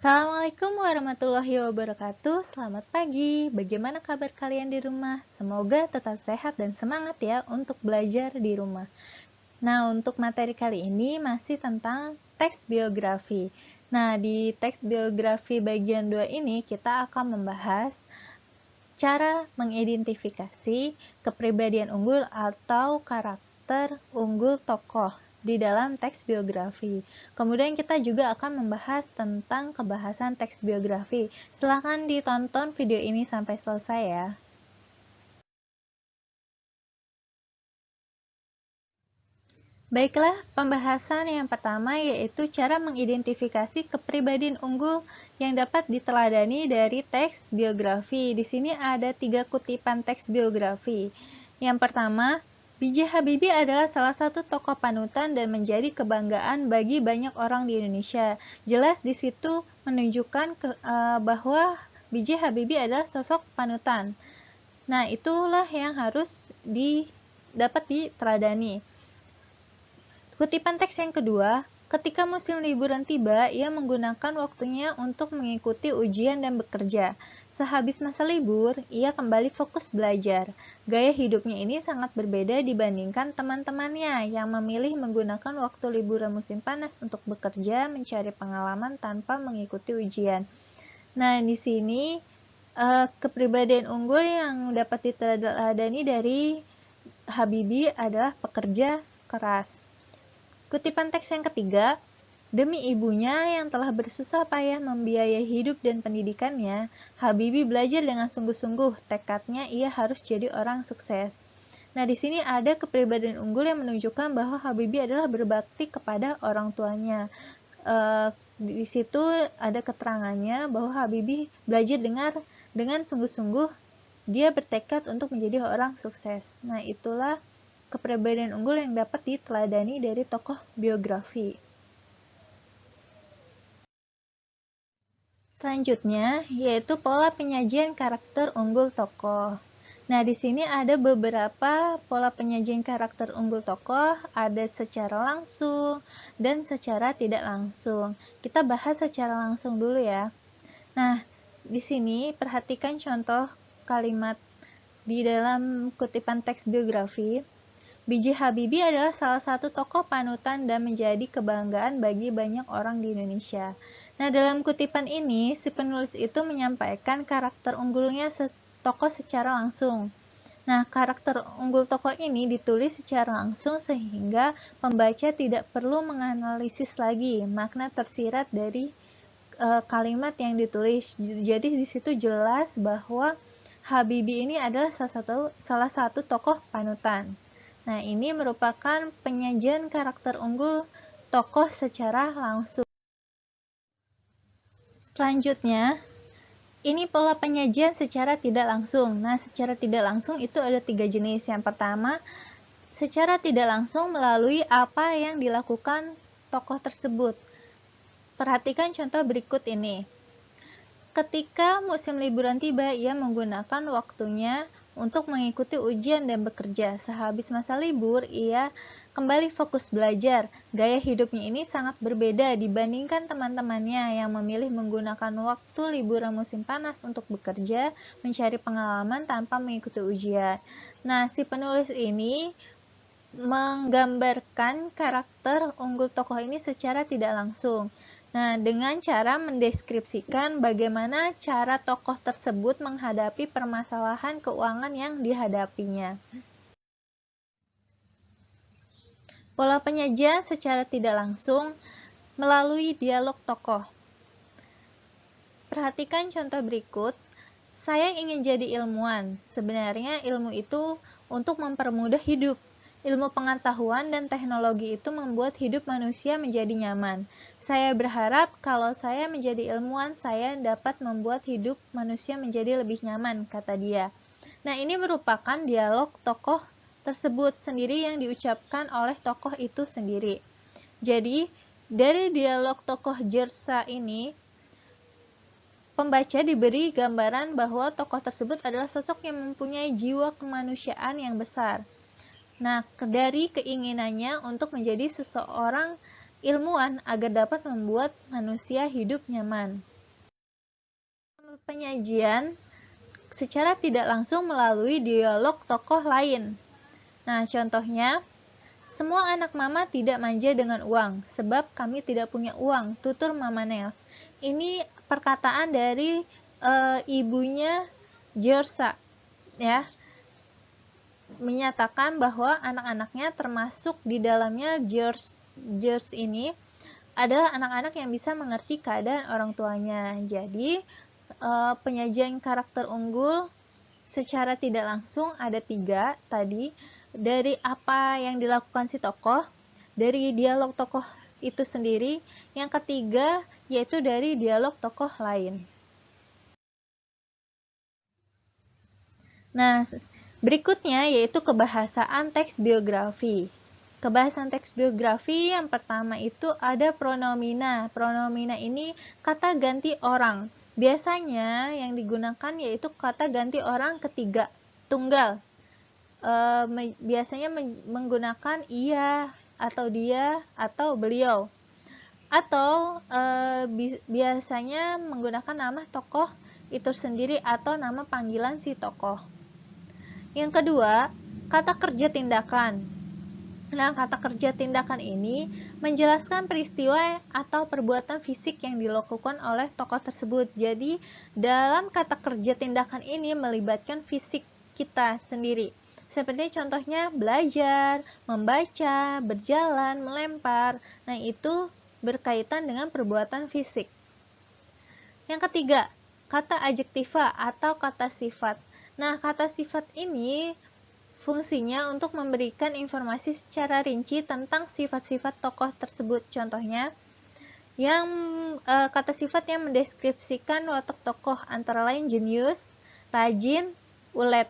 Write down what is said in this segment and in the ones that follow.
Assalamualaikum warahmatullahi wabarakatuh. Selamat pagi. Bagaimana kabar kalian di rumah? Semoga tetap sehat dan semangat ya untuk belajar di rumah. Nah, untuk materi kali ini masih tentang teks biografi. Nah, di teks biografi bagian 2 ini kita akan membahas cara mengidentifikasi kepribadian unggul atau karakter unggul tokoh di dalam teks biografi. Kemudian kita juga akan membahas tentang kebahasan teks biografi. Silahkan ditonton video ini sampai selesai ya. Baiklah, pembahasan yang pertama yaitu cara mengidentifikasi kepribadian unggul yang dapat diteladani dari teks biografi. Di sini ada 3 kutipan teks biografi. Yang pertama, B.J. Habibie adalah salah satu tokoh panutan dan menjadi kebanggaan bagi banyak orang di Indonesia. Jelas di situ menunjukkan bahwa B.J. Habibie adalah sosok panutan. Nah, itulah yang harus dapat diteladani. Kutipan teks yang kedua, ketika musim liburan tiba, ia menggunakan waktunya untuk mengikuti ujian dan bekerja. Sehabis masa libur, ia kembali fokus belajar. Gaya hidupnya ini sangat berbeda dibandingkan teman-temannya yang memilih menggunakan waktu liburan musim panas untuk bekerja, mencari pengalaman tanpa mengikuti ujian. Nah, di sini kepribadian unggul yang dapat diteladani dari Habibie adalah pekerja keras. Kutipan teks yang ketiga, demi ibunya yang telah bersusah payah membiayai hidup dan pendidikannya, Habibie belajar dengan sungguh-sungguh, tekadnya ia harus jadi orang sukses. Nah, di sini ada kepribadian unggul yang menunjukkan bahwa Habibie adalah berbakti kepada orang tuanya. Di situ ada keterangannya bahwa Habibie belajar dengan sungguh-sungguh, dia bertekad untuk menjadi orang sukses. Nah, itulah kepribadian unggul yang dapat diteladani dari tokoh biografi. Selanjutnya, yaitu pola penyajian karakter unggul tokoh. Nah, di sini ada beberapa pola penyajian karakter unggul tokoh, ada secara langsung dan secara tidak langsung. Kita bahas secara langsung dulu ya. Nah, di sini perhatikan contoh kalimat di dalam kutipan teks biografi. B.J. Habibie adalah salah satu tokoh panutan dan menjadi kebanggaan bagi banyak orang di Indonesia. Nah, dalam kutipan ini, si penulis itu menyampaikan karakter unggulnya tokoh secara langsung. Nah, karakter unggul tokoh ini ditulis secara langsung sehingga pembaca tidak perlu menganalisis lagi makna tersirat dari kalimat yang ditulis. Jadi di situ jelas bahwa Habibie ini adalah salah satu tokoh panutan. Nah, ini merupakan penyajian karakter unggul tokoh secara langsung. Selanjutnya, ini pola penyajian secara tidak langsung. Nah, secara tidak langsung itu ada 3 jenis. Yang pertama, secara tidak langsung melalui apa yang dilakukan tokoh tersebut. Perhatikan contoh berikut ini. Ketika musim liburan tiba, ia menggunakan waktunya untuk mengikuti ujian dan bekerja. Sehabis masa libur, ia kembali fokus belajar. Gaya hidupnya ini sangat berbeda dibandingkan teman-temannya yang memilih menggunakan waktu liburan musim panas untuk bekerja, mencari pengalaman tanpa mengikuti ujian. Nah, si penulis ini menggambarkan karakter unggul tokoh ini secara tidak langsung. Nah, dengan cara mendeskripsikan bagaimana cara tokoh tersebut menghadapi permasalahan keuangan yang dihadapinya. Pola penyajian secara tidak langsung melalui dialog tokoh. Perhatikan contoh berikut. Saya ingin jadi ilmuwan. Sebenarnya ilmu itu untuk mempermudah hidup. Ilmu pengetahuan dan teknologi itu membuat hidup manusia menjadi nyaman. Saya berharap kalau saya menjadi ilmuwan, saya dapat membuat hidup manusia menjadi lebih nyaman, kata dia. Nah, ini merupakan dialog tokoh tersebut sendiri yang diucapkan oleh tokoh itu sendiri. Jadi, dari dialog tokoh Jersa ini, pembaca diberi gambaran bahwa tokoh tersebut adalah sosok yang mempunyai jiwa kemanusiaan yang besar. Nah, dari keinginannya untuk menjadi seseorang ilmuwan agar dapat membuat manusia hidup nyaman. penyajian secara tidak langsung melalui dialog tokoh lain. Nah, contohnya, semua anak mama tidak manja dengan uang, sebab kami tidak punya uang, tutur Mama Nels. Ini perkataan dari ibunya George, ya, menyatakan bahwa anak-anaknya termasuk di dalamnya George ini adalah anak-anak yang bisa mengerti keadaan orang tuanya. Jadi, penyajian karakter unggul secara tidak langsung ada 3 tadi, dari apa yang dilakukan si tokoh, dari dialog tokoh itu sendiri, yang ketiga yaitu dari dialog tokoh lain. Nah, berikutnya yaitu kebahasaan teks biografi. Kebahasan teks biografi yang pertama itu ada pronomina. Pronomina ini kata ganti orang. Biasanya yang digunakan yaitu kata ganti orang ketiga tunggal. Biasanya menggunakan ia atau dia atau beliau. Atau biasanya menggunakan nama tokoh itu sendiri atau nama panggilan si tokoh. Yang kedua, kata kerja tindakan. Nah, kata kerja tindakan ini menjelaskan peristiwa atau perbuatan fisik yang dilakukan oleh tokoh tersebut. Jadi, dalam kata kerja tindakan ini melibatkan fisik kita sendiri. Seperti contohnya belajar, membaca, berjalan, melempar. Nah, itu berkaitan dengan perbuatan fisik. Yang ketiga, kata adjektiva atau kata sifat. Nah, kata sifat ini fungsinya untuk memberikan informasi secara rinci tentang sifat-sifat tokoh tersebut. Contohnya, kata sifat yang mendeskripsikan watak tokoh antara lain jenius, rajin, ulet.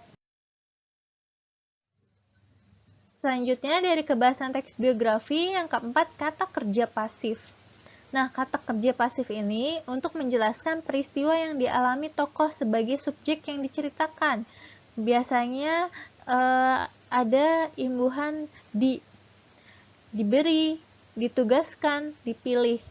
Selanjutnya dari kebahasan teks biografi yang keempat, kata kerja pasif. Nah, kata kerja pasif ini untuk menjelaskan peristiwa yang dialami tokoh sebagai subjek yang diceritakan. Biasanya ada imbuhan diberi, ditugaskan, dipilih.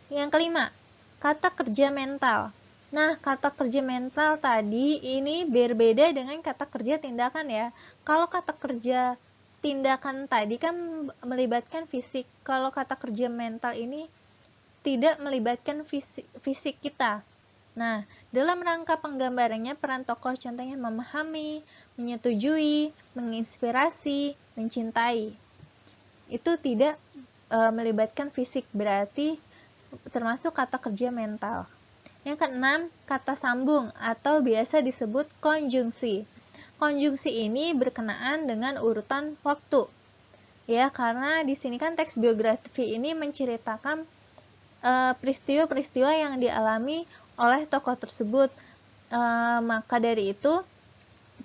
Yang kelima, kata kerja mental. Nah, kata kerja mental tadi ini berbeda dengan kata kerja tindakan ya. Kalau kata kerja tindakan tadi kan melibatkan fisik. Kalau kata kerja mental ini tidak melibatkan fisik kita. Nah, dalam rangka penggambarannya peran tokoh contohnya memahami, menyetujui, menginspirasi, mencintai. Itu tidak melibatkan fisik, berarti termasuk kata kerja mental. Yang keenam, kata sambung atau biasa disebut konjungsi. Konjungsi ini berkenaan dengan urutan waktu. Ya, karena di sini kan teks biografi ini menceritakan peristiwa-peristiwa yang dialami oleh tokoh tersebut, maka dari itu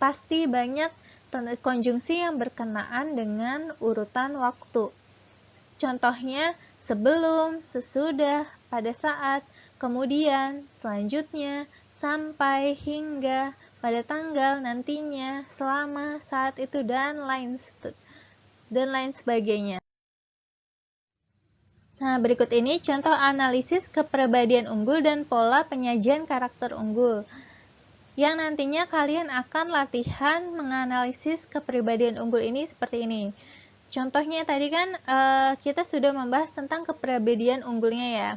pasti banyak konjungsi yang berkenaan dengan urutan waktu. Contohnya sebelum, sesudah, pada saat, kemudian, selanjutnya, sampai, hingga, pada tanggal, nantinya, selama, saat itu, dan lain sebagainya. Nah, berikut ini contoh analisis kepribadian unggul dan pola penyajian karakter unggul. Yang nantinya kalian akan latihan menganalisis kepribadian unggul ini seperti ini. Contohnya tadi kan kita sudah membahas tentang kepribadian unggulnya ya.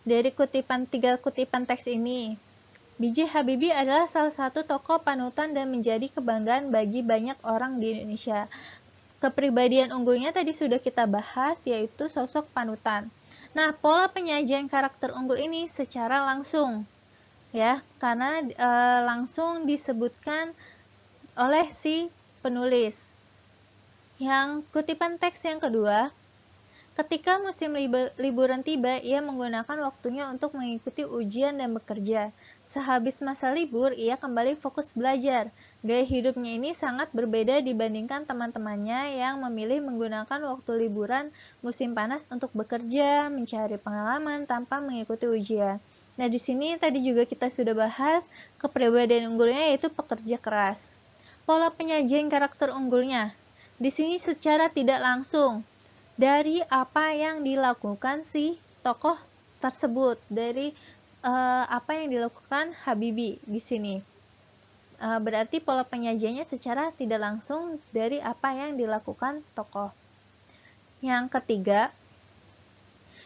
Dari 3 kutipan teks ini, B.J. Habibie adalah salah satu tokoh panutan dan menjadi kebanggaan bagi banyak orang di Indonesia. Kepribadian unggulnya tadi sudah kita bahas, yaitu sosok panutan. Nah, pola penyajian karakter unggul ini secara langsung, ya, karena langsung disebutkan oleh si penulis. Yang kutipan teks yang kedua, ketika musim liburan tiba, ia menggunakan waktunya untuk mengikuti ujian dan bekerja. Sehabis masa libur, ia kembali fokus belajar. Gaya hidupnya ini sangat berbeda dibandingkan teman-temannya yang memilih menggunakan waktu liburan musim panas untuk bekerja, mencari pengalaman tanpa mengikuti ujian. Nah, di sini tadi juga kita sudah bahas kepribadian unggulnya yaitu pekerja keras. Pola penyajian karakter unggulnya. Di sini secara tidak langsung dari apa yang dilakukan si tokoh tersebut, dari apa yang dilakukan Habibie di sini. Berarti pola penyajiannya secara tidak langsung dari apa yang dilakukan tokoh. Yang ketiga,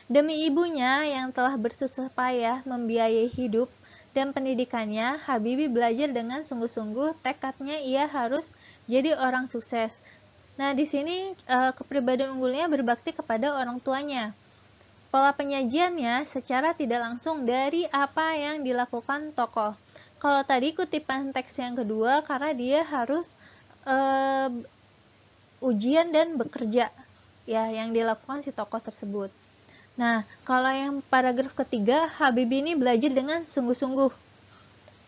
demi ibunya yang telah bersusah payah membiayai hidup dan pendidikannya, Habibie belajar dengan sungguh-sungguh. Tekadnya ia harus jadi orang sukses. Nah, di sini kepribadian unggulnya berbakti kepada orang tuanya. Pola penyajiannya secara tidak langsung dari apa yang dilakukan tokoh. Kalau tadi kutipan teks yang kedua, karena dia harus ujian dan bekerja, ya, yang dilakukan si tokoh tersebut. Nah, kalau yang paragraf ketiga, Habibie ini belajar dengan sungguh-sungguh.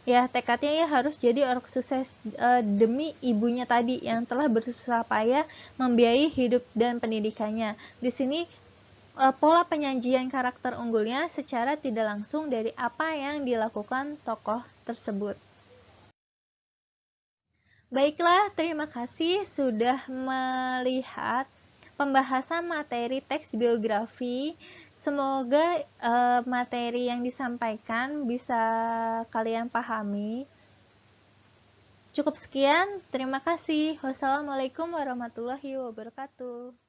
Ya, tekadnya ya harus jadi orang sukses demi ibunya tadi yang telah bersusah payah membiayai hidup dan pendidikannya. Di sini pola penyajian karakter unggulnya secara tidak langsung dari apa yang dilakukan tokoh tersebut. Baiklah, terima kasih sudah melihat pembahasan materi teks biografi. Semoga materi yang disampaikan bisa kalian pahami. Cukup sekian, terima kasih. Wassalamualaikum warahmatullahi wabarakatuh.